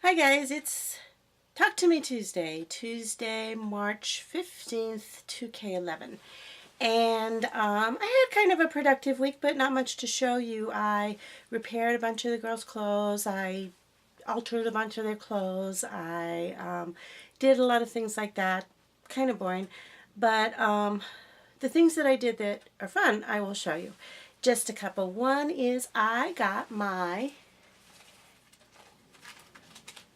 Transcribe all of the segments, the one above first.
Hi guys, it's Talk to Me Tuesday, March 15th, 2K11. And I had kind of a productive week, but not much to show you. I repaired a bunch of the girls' clothes. I altered a bunch of their clothes. I did a lot of things like that. Kind of boring. But the things that I did that are fun, I will show you. Just a couple. One is I got my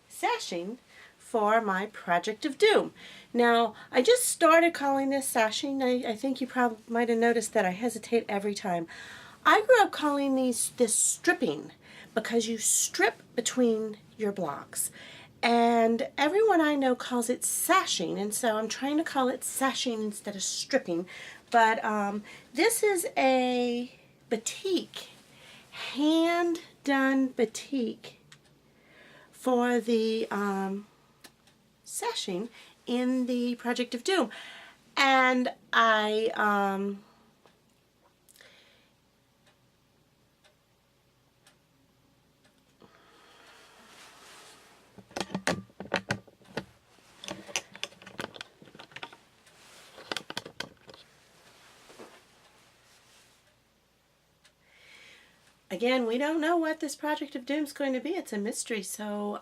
sashing for my Project of Doom. Now, I just started calling this sashing. I think you probably might have noticed that I hesitate every time. I grew up calling this stripping because you strip between your blocks. And everyone I know calls it sashing, and so I'm trying to call it sashing instead of stripping. But this is a batik, hand-done batik for the sashing in the Project of Doom. And again, we don't know what this Project of Doom is going to be. It's a mystery, so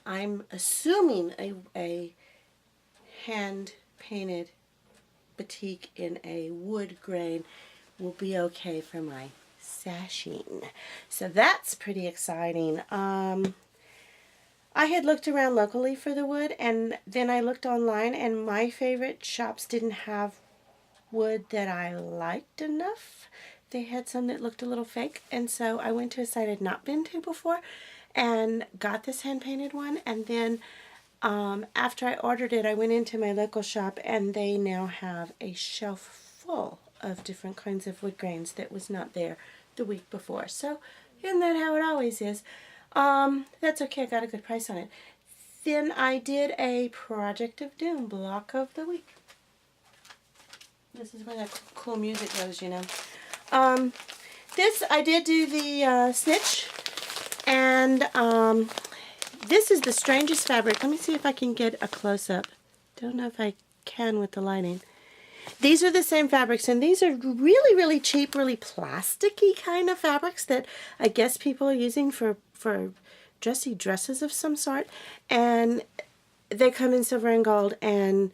I'm assuming a hand-painted batik in a wood grain will be okay for my sashing. So that's pretty exciting. I had looked around locally for the wood, and then I looked online, and my favorite shops didn't have wood that I liked enough. They had some that looked a little fake, and so I went to a site I'd not been to before and got this hand-painted one. And then after I ordered it, I went into my local shop, and they now have a shelf full of different kinds of wood grains that was not there the week before. So isn't that how it always is? That's okay. I got a good price on it. Then I did a Project of Doom block of the week. This is where that cool music goes, you know. This, I did do the snitch, and this is the strangest fabric. Let me see if I can get a close-up. Don't know if I can with the lighting. These are the same fabrics, and these are really, really cheap, really plasticky kind of fabrics that I guess people are using for dressy dresses of some sort. And they come in silver and gold, and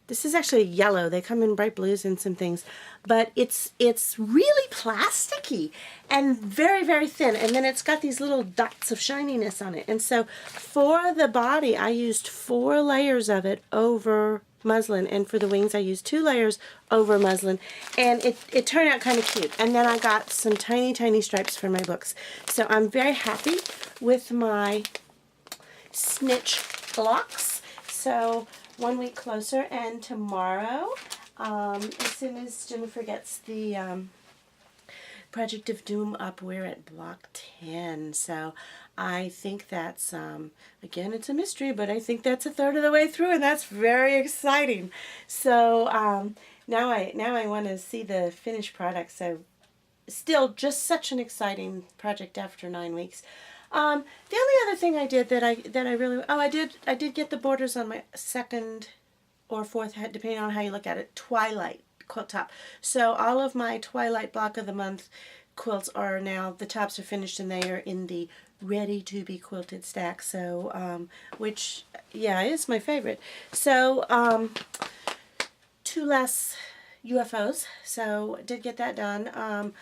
this is actually yellow. They come in bright blues and some things. But it's really plasticky and very, very thin. And then it's got these little dots of shininess on it. And so for the body, I used 4 layers of it over muslin. And for the wings, I used 2 layers over muslin. And it turned out kind of cute. And then I got some tiny, tiny stripes for my books. So I'm very happy with my snitch blocks. So 1 week closer, and tomorrow, as soon as Jennifer gets the Project of Doom up, we're at block 10. So I think that's, again, it's a mystery, but I think that's a third of the way through, and that's very exciting. So now I want to see the finished product. So still just such an exciting project after 9 weeks. The only other thing I did that I really, I did get the borders on my second or fourth, depending on how you look at it, Twilight quilt top. So all of my Twilight block of the month quilts are now, the tops are finished, and they are in the ready to be quilted stack. So which, yeah, is my favorite. So 2 less UFOs. So did get that done.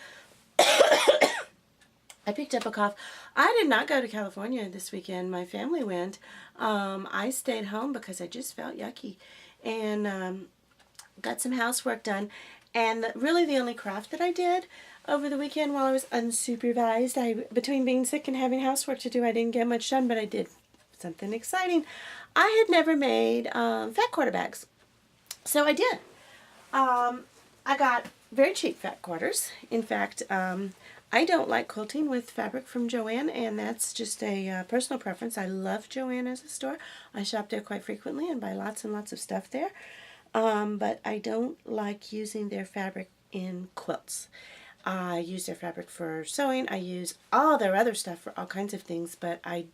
I picked up a cough. I did not go to California this weekend. My family went. I stayed home because I just felt yucky, and got some housework done. And really the only craft that I did over the weekend while I was unsupervised, between being sick and having housework to do, I didn't get much done, but I did something exciting. I had never made fat quarter bags, so I did. I got very cheap fat quarters. In fact, I don't like quilting with fabric from Joann, and that's just a personal preference. I love Joann as a store. I shop there quite frequently and buy lots and lots of stuff there. But I don't like using their fabric in quilts. I use their fabric for sewing. I use all their other stuff for all kinds of things, but I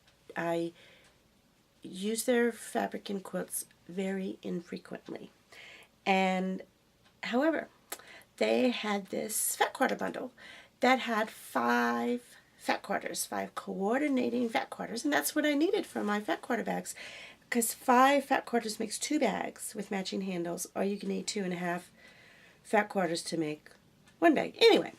use their fabric in quilts very infrequently. And however, they had this fat quarter bundle that had 5 fat quarters, 5 coordinating fat quarters, and that's what I needed for my fat quarter bags, because 5 fat quarters makes 2 bags with matching handles, or you can need 2.5 fat quarters to make 1 bag. Anyway,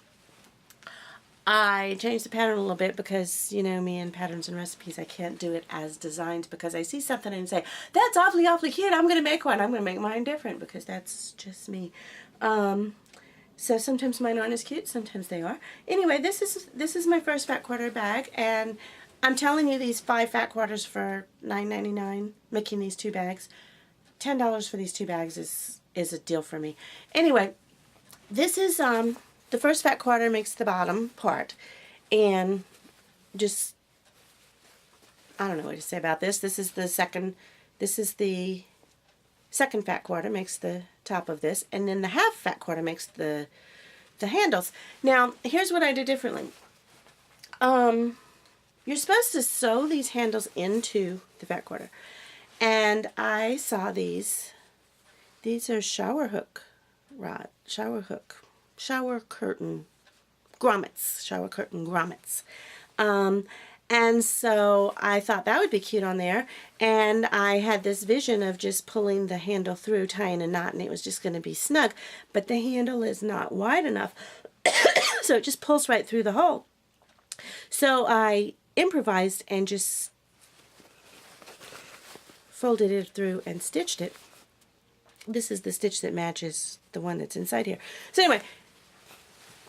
I changed the pattern a little bit because, you know, me and patterns and recipes, I can't do it as designed, because I see something and say, that's awfully cute, I'm going to make one. I'm going to make mine different, because that's just me. So sometimes mine aren't as cute, sometimes they are. Anyway, this is my first fat quarter bag, and I'm telling you, these 5 fat quarters for $9.99, making these 2 bags. $10 for these 2 bags is a deal for me. Anyway, this is the first fat quarter makes the bottom part, and just, I don't know what to say about this. This is the second fat quarter makes the top of this, and then the half fat quarter makes the handles. Now, here's what I did differently. You're supposed to sew these handles into the fat quarter, and I saw these. These are shower curtain grommets. And so I thought that would be cute on there, and I had this vision of just pulling the handle through, tying a knot, and it was just going to be snug, but the handle is not wide enough, so it just pulls right through the hole. So I improvised and just folded it through and stitched it. This is the stitch that matches the one that's inside here. So anyway,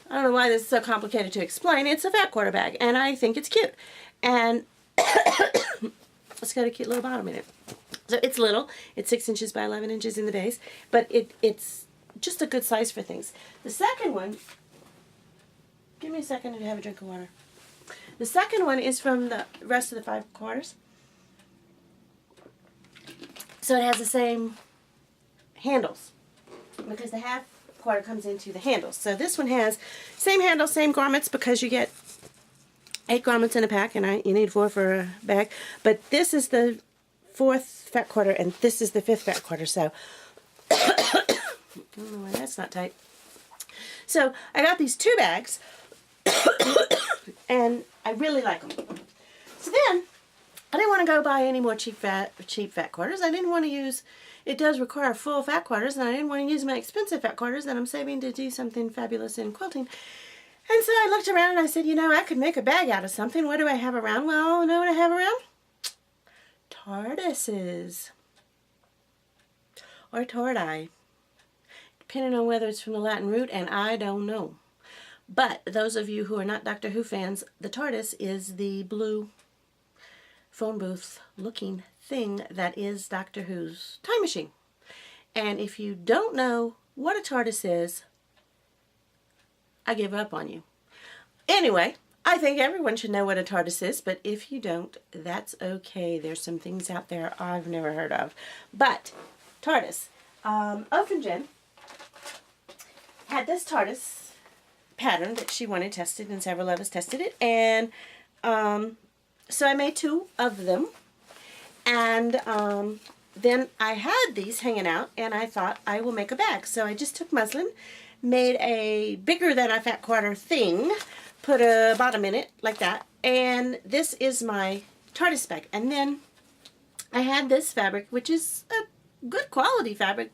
I don't know why this is so complicated to explain. It's a fat quarter bag, and I think it's cute. And it's got a cute little bottom in it. So it's little. It's 6 inches by 11 inches in the base, but it's just a good size for things. The second one, give me a second to have a drink of water. The second one is from the rest of the 5 quarters. So it has the same handles, because the half quarter comes into the handles. So this one has same handle, same grommets, because you get 8 grommets in a pack, and you need 4 for a bag. But this is the 4th fat quarter, and this is the 5th fat quarter. So I don't know why that's not tight. So I got these 2 bags, and I really like them. So then I didn't want to go buy any more cheap fat quarters. I didn't want to use. It does require full fat quarters, and I didn't want to use my expensive fat quarters that I'm saving to do something fabulous in quilting. And so I looked around and I said, you know, I could make a bag out of something. What do I have around? Well, you know what I have around? Tortoises. Or torti. Depending on whether it's from the Latin root, and I don't know. But those of you who are not Doctor Who fans, the tortoise is the blue phone booth looking thing that is Doctor Who's time machine. And if you don't know what a tortoise is, I give up on you. Anyway, I think everyone should know what a tortoise is, but if you don't, that's okay. There's some things out there I've never heard of. But, tortoise. Ofringen had this tortoise pattern that she wanted tested, and several of us tested it, and so I made 2 of them, and then I had these hanging out, and I thought I will make a bag. So I just took muslin, made a bigger than a fat quarter thing, put a bottom in it like that, and this is my tortoise bag. And then I had this fabric, which is a good quality fabric,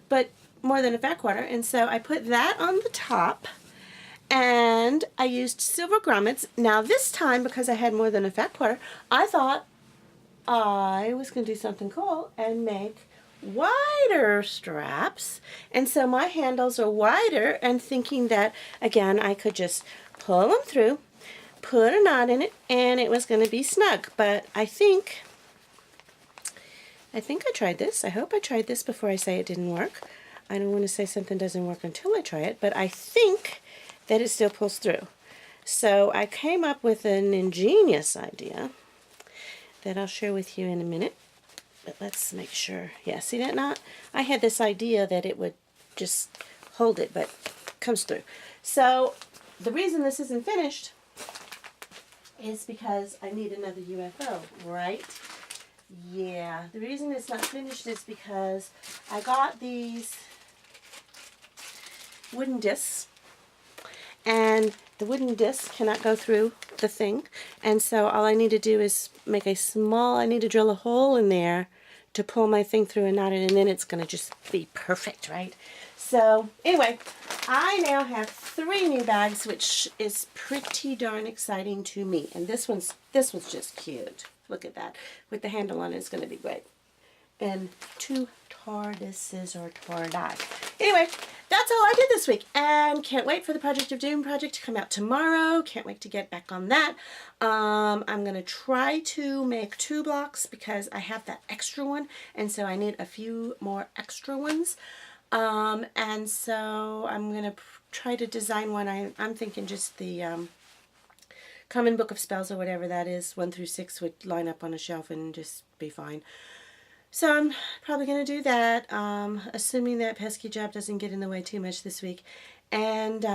but more than a fat quarter, and so I put that on the top, and I used silver grommets. Now this time, because I had more than a fat quarter, I thought I was going to do something cool and make wider straps, and so my handles are wider, and thinking that again I could just pull them through, put a knot in it, and it was going to be snug. But I think I tried this. I hope I tried this before I say it didn't work. I don't want to say something doesn't work until I try it, but I think that it still pulls through. So I came up with an ingenious idea that I'll share with you in a minute. But let's make sure. Yeah, see that knot? I had this idea that it would just hold it, but it comes through. So the reason this isn't finished is because I need another UFO, right? Yeah, the reason it's not finished is because I got these wooden discs, and the wooden disc cannot go through the thing, and so all I need to do is make a small, I need to drill a hole in there to pull my thing through and knot it, and then it's going to just be perfect, right? So anyway, I now have 3 new bags, which is pretty darn exciting to me, and this one's just cute. Look at that. With the handle on it, it's going to be great. And 2 tortoises or tortoise. Anyway, that's all I did this week. And can't wait for the Project of Doom project to come out tomorrow. Can't wait to get back on that. I'm going to try to make 2 blocks because I have that extra one. And so I need a few more extra ones. And so I'm going to try to design one. I'm thinking just the Common Book of Spells or whatever that is, 1 through 6 would line up on a shelf and just be fine. So I'm probably going to do that, assuming that pesky job doesn't get in the way too much this week. And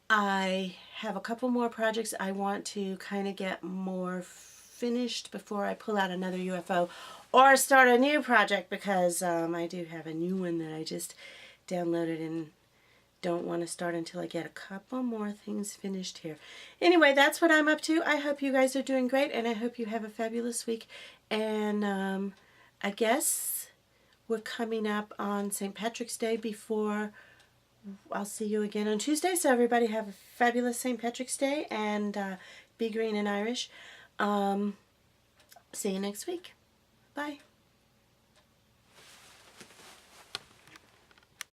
I have a couple more projects I want to kind of get more finished before I pull out another UFO or start a new project, because I do have a new one that I just downloaded and don't want to start until I get a couple more things finished here. Anyway, that's what I'm up to. I hope you guys are doing great, and I hope you have a fabulous week. And I guess we're coming up on St. Patrick's Day before I'll see you again on Tuesday. So everybody have a fabulous St. Patrick's Day, and be green and Irish. See you next week. Bye.